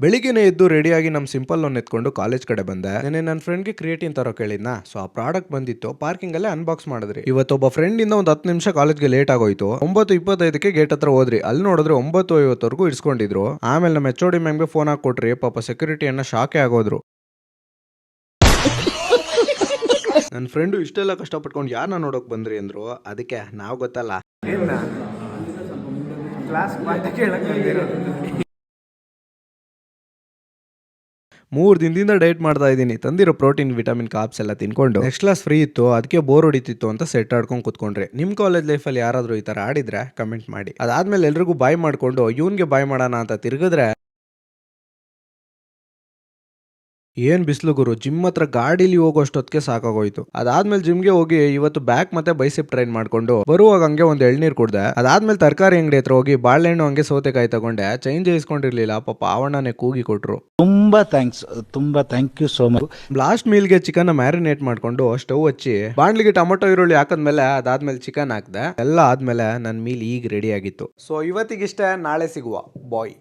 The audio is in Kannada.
ಬೆಳಿಗ್ಗೆನೆ ಎದ್ದು ರೆಡಿಯಾಗಿ ನಮ್ಮ ಸಿಂಪಲ್ ಲೋನ್ ಎತ್ಕೊಂಡು ಕಾಲೇಜ್ ಕಡೆ ಬಂದೆ. ನೆನ್ನೆ ನನ್ನ ಫ್ರೆಂಡ್ಗೆ ಕ್ರಿಯೇಟಿನ್ ತರೋ ಕೇಳಿದ್ನ, ಸೊ ಆ ಪ್ರಾಡಕ್ಟ್ ಬಂದಿತ್ತು, ಪಾರ್ಕಿಂಗ್ ಅಲ್ಲೇ ಅನ್ಬಾಕ್ಸ್ ಮಾಡಿದ್ರಿ. ಇವತ್ತೊಬ್ಬ ಫ್ರೆಂಡ್ ಇಂದ ಒಂದು 10 ನಿಮಿಷ ಕಾಲೇಜ್ಗೆ ಲೇಟ್ ಆಗೋಯ್ತು. 9:25ಕ್ಕೆ ಗೇಟ್ ಹತ್ರ ಹೋದ್ರಿ. ಅಲ್ಲಿ ನೋಡಿದ್ರೆ 9:50ವರೆಗೂ ಇಡ್ಸ್ಕೊಂಡಿದ್ರು. ಆಮೇಲೆ ನಮ್ಮ HOD ಮ್ಯಾಮ್ಗೆ ಫೋನ್ ಹಾಕೊಟ್ರಿ. ಪಾಪ ಸೆಕ್ಯೂರಿಟಿ ಅನ್ನ ಶಾಕೆ ಆಗೋದ್ರು. ನನ್ನ ಫ್ರೆಂಡು ಇಷ್ಟೆಲ್ಲ ಕಷ್ಟಪಟ್ಕೊಂಡು ಯಾರನ್ನ ನೋಡೋಕೆ ಬಂದ್ರಿ ಅಂದ್ರು. ಅದಕ್ಕೆ ನಾವು ಗೊತ್ತಲ್ಲ, ಕ್ಲಾಸ್ ಪಾಠ ಕೇಳಕ್ ಬಂದಿರೋದು. 3 ದಿನದಿಂದ ಡಯಟ್ ಮಾಡ್ತಾ ಇದ್ದೀನಿ. ತಂದಿರೋ ಪ್ರೋಟೀನ್ ವಿಟಮಿನ್ ಕಾಪ್ಸ್ ಎಲ್ಲ ತಿನ್ಕೊಂಡು ನೆಕ್ಸ್ಟ್ ಕ್ಲಾಸ್ ಫ್ರೀ ಇತ್ತು, ಅದಕ್ಕೆ ಬೋರ್ ಹೊಡಿತಿತ್ತು ಅಂತ ಸೆಟ್ ಆಡ್ಕೊಂಡು ಕುತ್ಕೊಂಡ್ರಿ. ನಿಮ್ ಕಾಲೇಜ್ ಲೈಫಲ್ಲಿ ಯಾರಾದ್ರೂ ಈ ತರ ಆಡಿದ್ರೆ ಕಮೆಂಟ್ ಮಾಡಿ. ಅದಾದ್ಮೇಲೆ ಎಲ್ರಿಗೂ ಬಾಯ್ ಮಾಡ್ಕೊಂಡು ಇವನ್ಗೆ ಬಾಯ್ ಮಾಡೋಣ ಅಂತ ತಿರುಗಿದ್ರೆ ಏನ್ ಬಿಸ್ಲು ಗುರು, ಜಿಮ್ ಹತ್ರ ಗಾಡಿಲಿ ಹೋಗೋಷ್ಟೊತ್ತಿಗೆ ಸಾಕಾಗೋಯ್ತು. ಅದಾದ್ಮೇಲೆ ಜಿಮ್ಗೆ ಹೋಗಿ ಇವತ್ತು ಬ್ಯಾಕ್ ಮತ್ತೆ ಬೈಸೆಪ್ ಟ್ರೈನ್ ಮಾಡ್ಕೊಂಡು ಬರುವಾಗ ಹಂಗೆ ಒಂದು ಎಳ್ನೀರ್ ಕುಡ್ದೆ. ಅದಾದ್ಮೇಲೆ ತರಕಾರಿ ಅಂಗಡಿ ಹತ್ರ ಹೋಗಿ ಬಾಳೆಹಣ್ಣು ಹಂಗೆ ಸೌತೆಕಾಯಿ ತಗೊಂಡೆ. ಚೇಂಜ್ ಇಸ್ಕೊಂಡಿರ್ಲಿಲ್ಲ, ಪಾಪ ಆವಣ್ಣನೆ ಕೂಗಿ ಕೊಟ್ರು. ತುಂಬಾ thank you so much. Last ಮೀಲ್ಗೆ ಚಿಕನ್ ಮ್ಯಾರಿನೇಟ್ ಮಾಡ್ಕೊಂಡು ಸ್ಟವ್ ಹಚ್ಚಿ ಬಾಣ್ಲಿಗೆ ಟೊಮೊಟೊ ಈರುಳ್ಳಿ ಹಾಕದ್ಮೇಲೆ ಅದಾದ್ಮೇಲೆ ಚಿಕನ್ ಹಾಕ್ದೆ. ಎಲ್ಲ ಆದ್ಮೇಲೆ ನನ್ನ ಮೀಲ್ ಈಗ ರೆಡಿ ಆಗಿತ್ತು. ಸೊ ಇವತ್ತಿಗಿಷ್ಟೇ, ನಾಳೆ ಸಿಗುವ ಬಾಯ್.